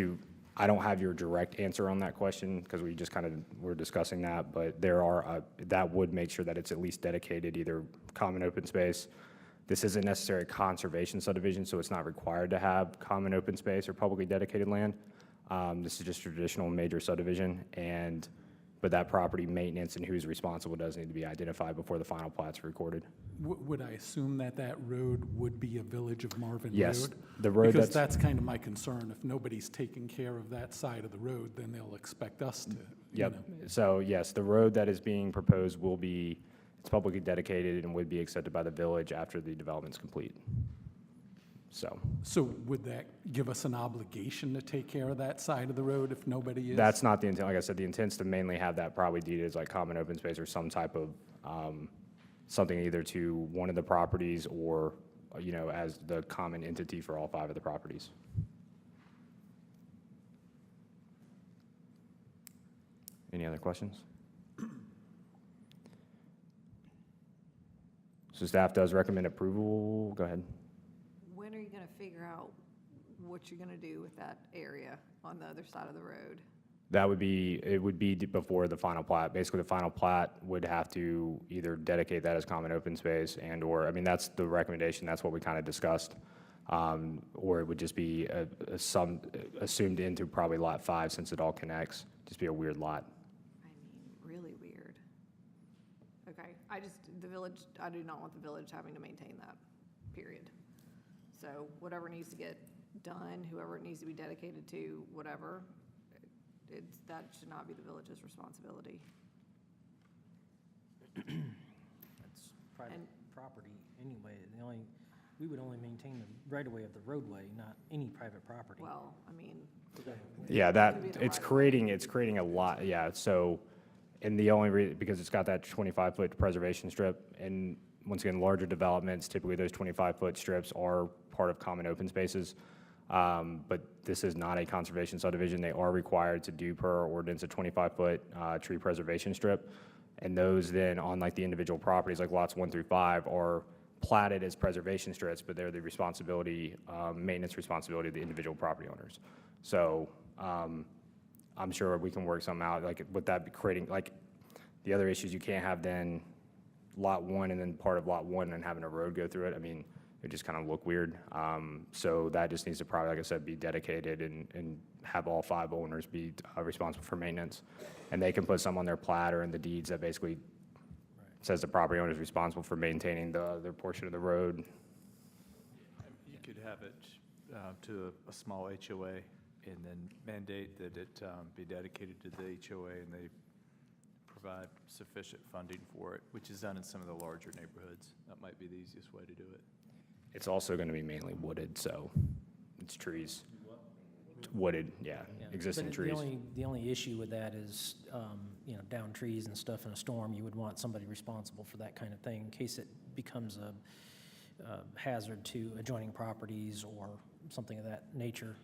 I don't have your direct answer on that question because we just kind of were discussing that, but that would make sure that it's at least dedicated, either common open space. This isn't necessarily a conservation subdivision, so it's not required to have common open space or publicly dedicated land. This is just traditional major subdivision, but that property maintenance and who's responsible does need to be identified before the final plat's recorded. Would I assume that road would be a Village of Marvin road? Yes, the road Because that's kind of my concern. If nobody's taking care of that side of the road, then they'll expect us to, Yep. So yes, the road that is being proposed it's publicly dedicated and would be accepted by the village after the development's complete. So would that give us an obligation to take care of that side of the road if nobody is? That's not the intent. Like I said, the intent's to mainly have that probably deeded as like common open space or some type of, something either to one of the properties or, as the common entity for all 5 of the properties. Any other questions? So staff does recommend approval. Go ahead. When are you going to figure out what you're going to do with that area on the other side of the road? It would be before the final plat. Basically, the final plat would have to either dedicate that as common open space or, that's the recommendation. That's what we kind of discussed. Or it would just be assumed into probably Lot 5 since it all connects. Just be a weird lot. Really weird. Okay, I do not want the village having to maintain that, period. So whatever needs to get done, whoever it needs to be dedicated to, whatever, that should not be the village's responsibility. That's private property anyway. We would only maintain the right-of-way of the roadway, not any private property. Well, I mean, Yeah, To be the it's right-of-way. creating a lot, yeah, so, and because it's got that 25-foot preservation strip, and once again, larger developments, typically those 25-foot strips are part of common open spaces. But this is not a conservation subdivision. They are required to do per our ordinance a 25-foot tree preservation strip. And those then on like the individual properties, like lots 1 through 5, are platted as preservation strips, but they're the maintenance responsibility of the individual property owners. So I'm sure we can work something out, like would that be creating, like the other issues, you can't have then lot 1 and then part of lot 1 and having a road go through it. I mean, it just kind of look weird. So that just needs to probably, like I said, be dedicated and have all 5 owners be responsible for maintenance. And they can put some on their plat or in the deeds that basically says the property owner is responsible for maintaining their portion of the road. You could have it to a small HOA and then mandate that it be dedicated to the HOA and they provide sufficient funding for it, which is done in some of the larger neighborhoods. That might be the easiest way to do it. It's also going to be mainly wooded, so it's trees. Wooded, yeah, Yeah. existing But trees. The only issue with that is, down trees and stuff in a storm, you would want somebody responsible for that kind of thing in case it becomes a hazard to adjoining properties or something of that nature.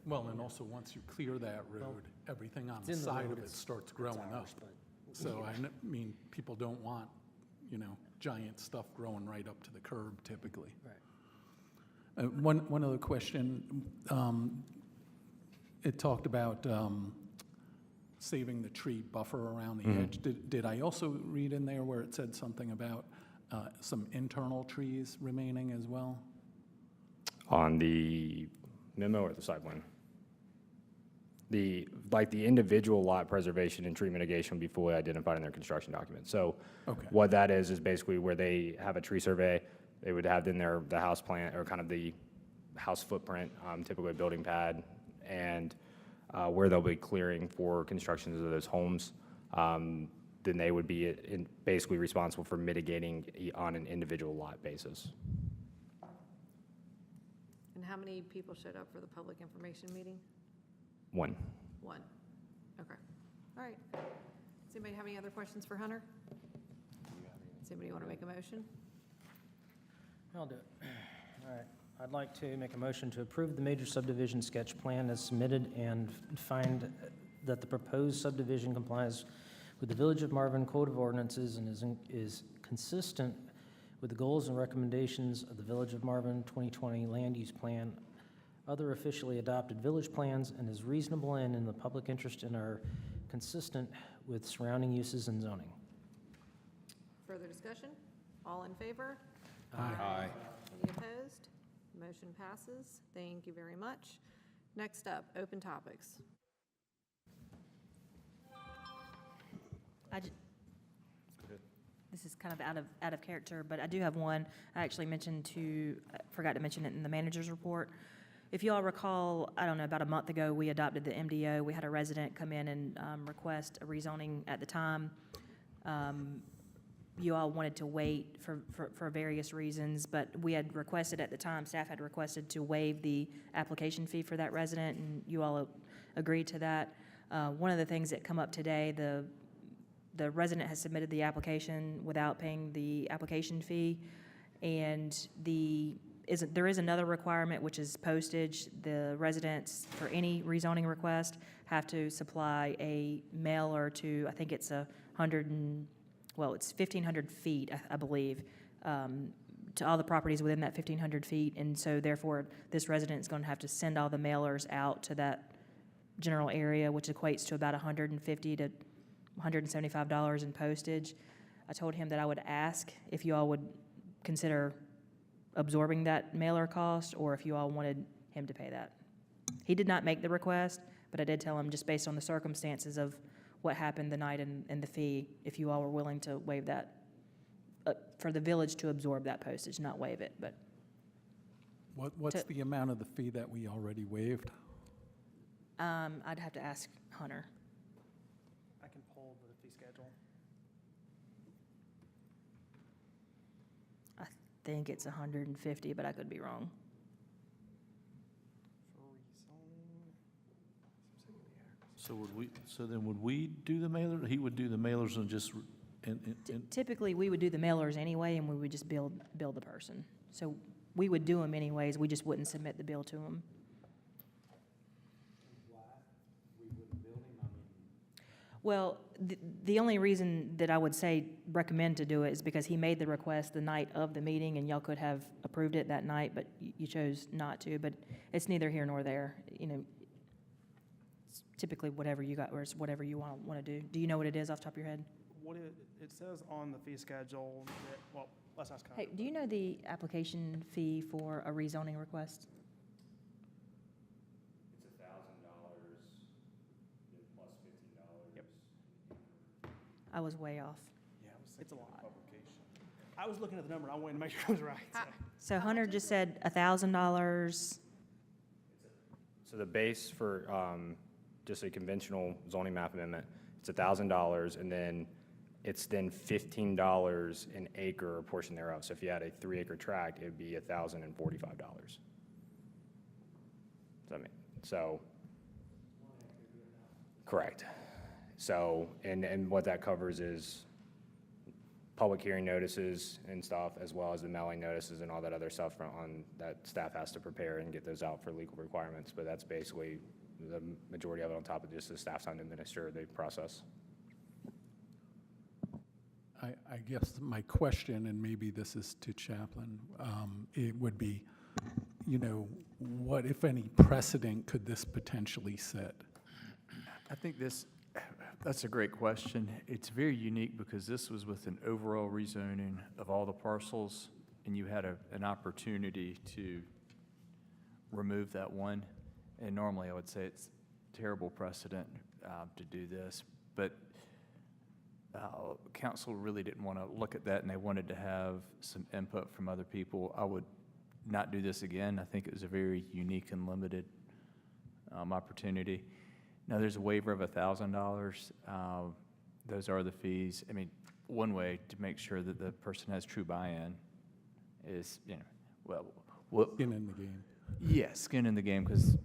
Well, and also, once you clear that road, everything on It's the in the side road, of it it's- starts it's growing up. ours, but- So, mean, people don't want, giant stuff growing right up to the curb typically. Right. One other question. It talked about saving the tree buffer around the edge. Did I also read in there where it said something about some internal trees remaining as well? On the memo or the side one? The individual lot preservation and tree mitigation will be fully identified in their construction documents. So Okay. what that is basically where they have a tree survey, they would have in there the house plan, or kind of the house footprint, typically a building pad, and where they'll be clearing for constructions of those homes. Then they would be basically responsible for mitigating on an individual lot basis. and how many people showed up for the public information meeting? 1. 1. Okay. All right. Does anybody have any other questions for Hunter? Does anybody want to make a motion? I'll do it. All right. I'd like to make a motion to approve the major subdivision sketch plan as submitted and find that the proposed subdivision complies with the Village of Marvin Code of Ordinances and is consistent with the goals and recommendations of the Village of Marvin 2020 Land Use Plan, other officially adopted village plans, and is reasonable and in the public interest and are consistent with surrounding uses and zoning. Further discussion? All in favor? Aye. Any opposed? Motion passes. Thank you very much. Next up, open topics. This is kind of out of character, but I do have one. I actually forgot to mention it in the manager's report. If you all recall, I don't know, about a month ago, we adopted the MDO. We had a resident come in and request a rezoning at the time. You all wanted to wait for various reasons, but we had requested at the time, staff had requested to waive the application fee for that resident, and you all agreed to that. One of the things that come up today, the resident has submitted the application without paying the application fee, and there is another requirement, which is postage. The residents, for any rezoning request, have to supply a mailer to, I think it's 1,500 feet, I believe, to all the properties within that 1,500 feet. And so therefore, this resident is going to have to send all the mailers out to that general area, which equates to about $150 to $175 in postage. I told him that I would ask if you all would consider absorbing that mailer cost, or if you all wanted him to pay that. He did not make the request, but I did tell him, just based on the circumstances of what happened the night and the fee, if you all were willing to waive that, for the village to absorb that postage, not waive it, but. What's the amount of the fee that we already waived? I'd have to ask Hunter. I can pull the fee schedule. I think it's 150, but I could be wrong. So then would we do the mailer? He would do the mailers and just, and Typically, we would do the mailers anyway, and we would just bill the person. So we would do them anyways, we just wouldn't submit the bill to them. Well, the only reason that I would say recommend to do it is because he made the request the night of the meeting, and y'all could have approved it that night, but you chose not to. But it's neither here nor there. You know, it's typically whatever you got, or it's whatever you want to do. Do you know what it is off the top of your head? What it says on the fee schedule that, well, let's ask Kyle. Hey, do you know the application fee for a rezoning request? It's $1,000 plus $15. Yep. I was way off. Yeah, it's a lot. I was looking at the number, I wanted to make sure I was right. so. So Hunter just said $1,000. So the base for just a conventional zoning map amendment, it's $1,000, and then it's then $15 an acre or portion thereof. So if you had a 3-acre tract, it'd be $1,045. Does that mean, so, correct. So, and what that covers is public hearing notices and stuff, as well as the mailing notices and all that other stuff that staff has to prepare and get those out for legal requirements. But that's basically the majority of it on top of just the staff time to administer the process. I guess my question, and maybe this is to Chaplain, it would be, you know, what, if any, precedent could this potentially set? I think that's a great question. It's very unique because this was with an overall rezoning of all the parcels, and you had an opportunity to remove that one. And normally, I would say it's terrible precedent to do this, but council really didn't want to look at that, and they wanted to have some input from other people. I would not do this again. I think it was a very unique and limited opportunity. Now, there's a waiver of $1,000. Those are the fees. I mean, one way to make sure that the person has true buy-in is, you know, well, Skin in the game. yeah, skin in the game, because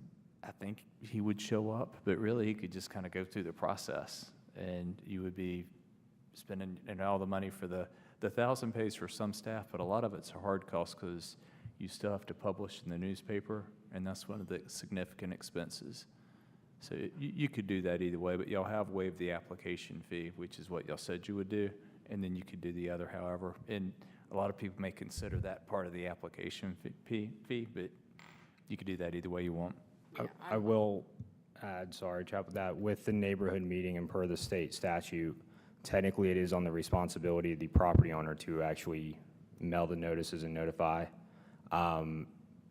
I think he would show up, but really he could just kind of go through the process, and you would be spending all the money for the 1,000 pays for some staff, but a lot of it's a hard cost because you still have to publish in the newspaper, and that's one of the significant expenses. So you could do that either way, but y'all have waived the application fee, which is what y'all said you would do, and then you could do the other however. And a lot of people may consider that part of the application fee, but you could do that either way you want. I will add, sorry, Chap, that with the neighborhood meeting and per the state statute, technically it is on the responsibility of the property owner to actually mail the notices and notify.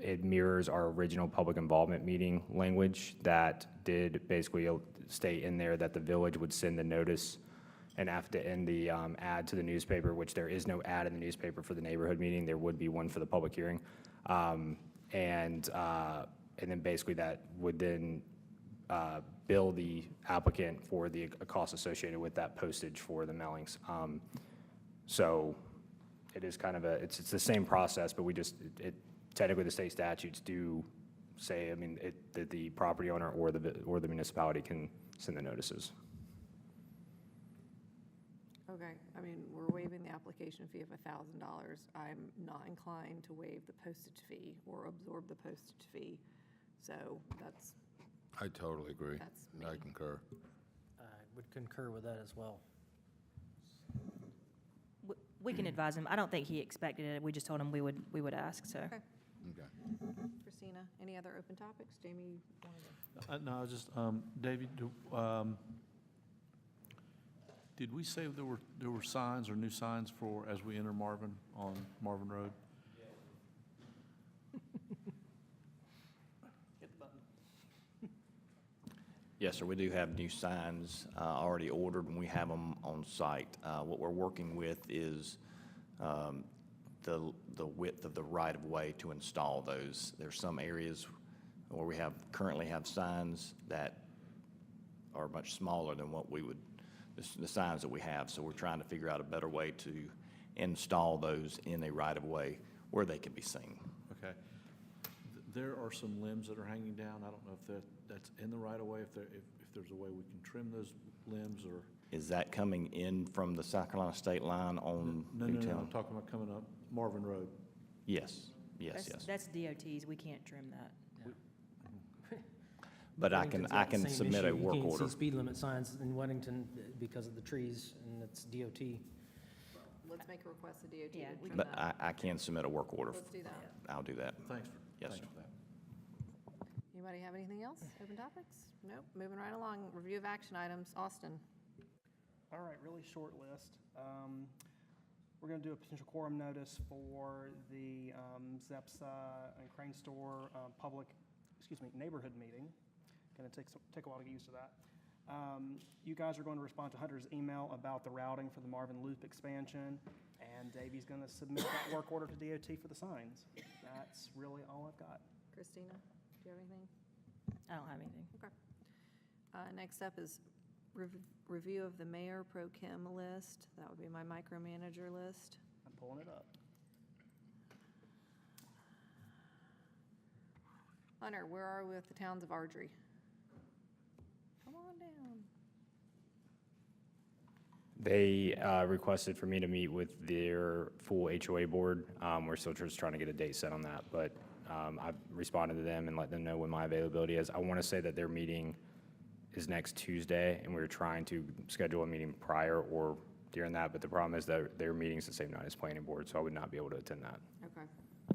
It mirrors our original public involvement meeting language that did basically state in there that the village would send the notice and after in the ad to the newspaper, which there is no ad in the newspaper for the neighborhood meeting. There would be one for the public hearing. And then basically that would then bill the applicant for the cost associated with that postage for the mailings. So it is kind of it's the same process, but we just, technically the state statutes do say, I mean, that the property owner or the municipality can send the notices. Okay, I mean, we're waiving the application fee of $1,000. I'm not inclined to waive the postage fee or absorb the postage fee. So that's, I totally agree. That's me. I concur. I would concur with that as well. We can advise him. I don't think he expected it. We just told him we would ask, so. okay. Okay. Christina, any other open topics? Jamie, you wanted to? No, I was just, David, did we say there were signs or new signs for, as we enter Marvin, on Marvin Road? Hit the button. Yes, sir, we do have new signs already ordered, and we have them on site. What we're working with is the width of the right-of-way to install those. There's some areas where we currently have signs that are much smaller than what we would, the signs that we have. So we're trying to figure out a better way to install those in a right-of-way. where they can be seen. Okay. There are some limbs that are hanging down. I don't know if that's in the right of way, if there's a way we can trim those limbs or. Is that coming in from the South Carolina state line on No, Newtown? I'm talking about coming up Marvin Road. Yes, yes, yes. That's DOT's, we can't trim that. But I Weddington's can got the same submit a issue. work You can't order. see speed limit signs in Weddington because of the trees, and it's DOT. Let's make a request to DOT Yeah, to we trim But that. I can submit a work order. Let's do that. I'll do that. Thanks Yes, for sir. that. Anybody have anything else? Open topics? Nope. Moving right along. Review of action items. Austin. All right, really short list. We're going to do a potential quorum notice for the ZEPSA and Crane Store neighborhood meeting. Going to take a while to get used to that. You guys are going to respond to Hunter's email about the routing for the Marvin Loop expansion, and Davey's going to submit that work order to DOT for the signs. That's really all I've got. Christina, do you have anything? I don't have anything. Okay. Next up is review of the mayor pro tem list. That would be my micromanager list. I'm pulling it up. Hunter, where are we with the towns of Ardrey? Come on down. They requested for me to meet with their full HOA board. We're still just trying to get a date set on that, but I've responded to them and let them know when my availability is. I want to say that their meeting is next Tuesday, and we were trying to schedule a meeting prior or during that, but the problem is that their meeting's the same night as planning board, so I would not be able to attend that. Okay.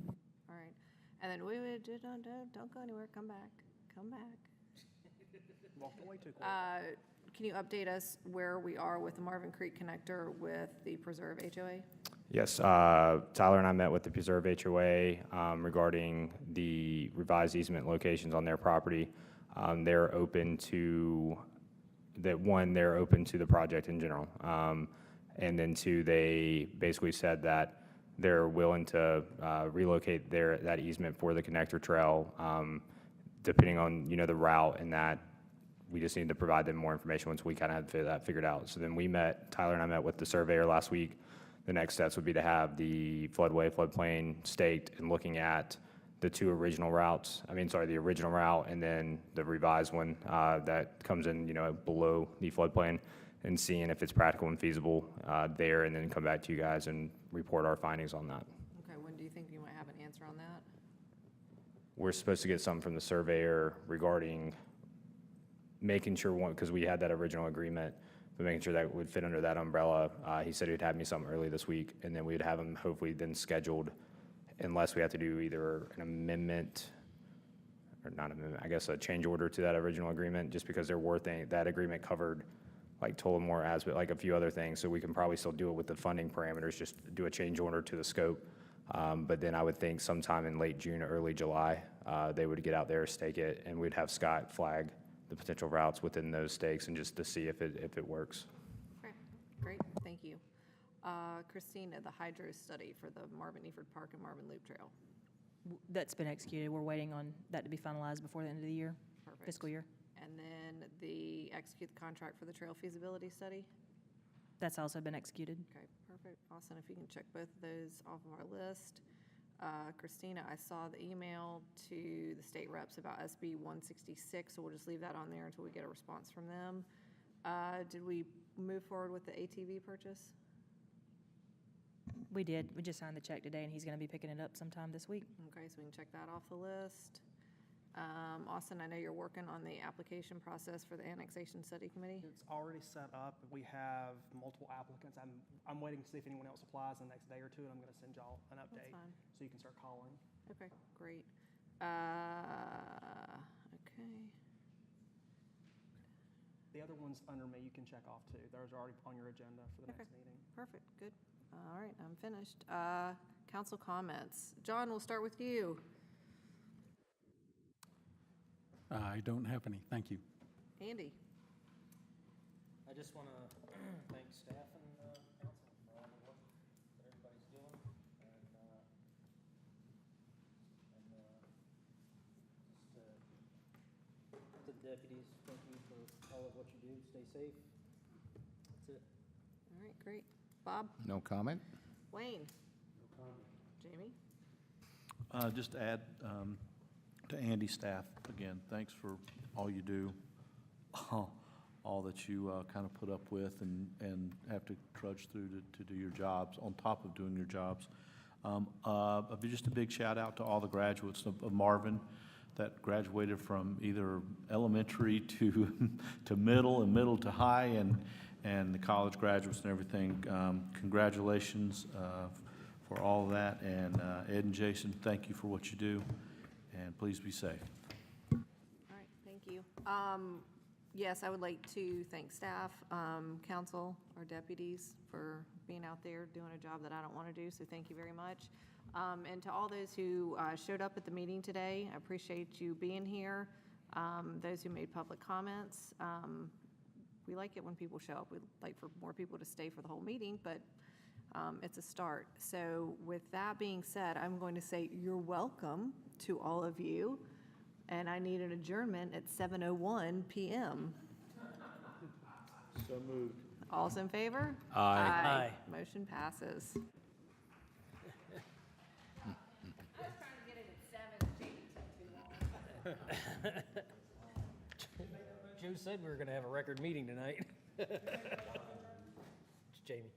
All right. And then don't go anywhere. Come back. Come back. Walked away too quick. Can you update us where we are with the Marvin Creek connector with the Preserve HOA? Yes, Tyler and I met with the Preserve HOA regarding the revised easement locations on their property. They're open to, they're open to the project in general. And then two, they basically said that they're willing to relocate that easement for the connector trail, depending on, the route, and that we just need to provide them more information once we kind of had that figured out. So then Tyler and I met with the surveyor last week. The next steps would be to have the floodplain staked and looking at the two original routes, the original route and then the revised one that comes in, below the floodplain, and seeing if it's practical and feasible there, and then come back to you guys and report our findings on that. Okay, when do you think you might have an answer on that? We're supposed to get something from the surveyor regarding making sure, because we had that original agreement, but making sure that would fit under that umbrella. He said he'd have me something early this week, and then we'd have him hopefully then scheduled, unless we have to do either an amendment, or not amendment, I guess a change order to that original agreement, just because that agreement covered like Tullamore as, like a few other things, so we can probably still do it with the funding parameters, just do a change order to the scope. But then I would think sometime in late June or early July, they would get out there, stake it, and we'd have Scott flag the potential routes within those stakes and just to see if it works. Okay, great, thank you. Christina, the hydro study for the Marvin Eford Park and Marvin Loop Trail. That's been executed. We're waiting on that to be finalized before the end of the year, Perfect. fiscal year. And then execute the contract for the trail feasibility study. That's also been executed. Okay, perfect. Austin, if you can check both of those off of our list. Christina, I saw the email to the state reps about SB 166, so we'll just leave that on there until we get a response from them. Did we move forward with the ATV purchase? We did. We just signed the check today, and he's going to be picking it up sometime this week. Okay, so we can check that off the list. Austin, I know you're working on the application process for the annexation study committee. It's already set up. We have multiple applicants. I'm waiting to see if anyone else applies in the next day or two, and I'm going to send y'all an update fine. so you can start calling. Okay, great. Okay. The other ones under me, you can check off too. Those are already on your agenda for the next meeting. Perfect, good. All right, I'm finished. Council comments. John, we'll start with you. I don't have any, thank you. Andy. I just want to thank staff and council for all the work that everybody's doing, and just to the deputies, thank you for all of what you do. Stay safe. That's it. All right, great. Bob? No comment? Wayne? No comment. Jamie? Just to add to Andy's staff, again, thanks for all you do, all that you kind of put up with and have to trudge through to do your jobs, on top of doing your jobs. Just a big shout out to all the graduates of Marvin that graduated from either elementary to middle and middle to high, and the college graduates and everything. Congratulations for all of that. And Ed and Jason, thank you for what you do, and please be safe. All right, thank you. Yes, I would like to thank staff, council, our deputies for being out there doing a job that I don't want to do, so thank you very much. And to all those who showed up at the meeting today, I appreciate you being here. Those who made public comments, we like it when people show up. We'd like for more people to stay for the whole meeting, but it's a start. So with that being said, I'm going to say you're welcome to all of you, and I need an adjournment at 7:01 p.m. So moved. All's in favor? Aye. Motion passes. Joe said we were going to have a record meeting tonight. Jamie.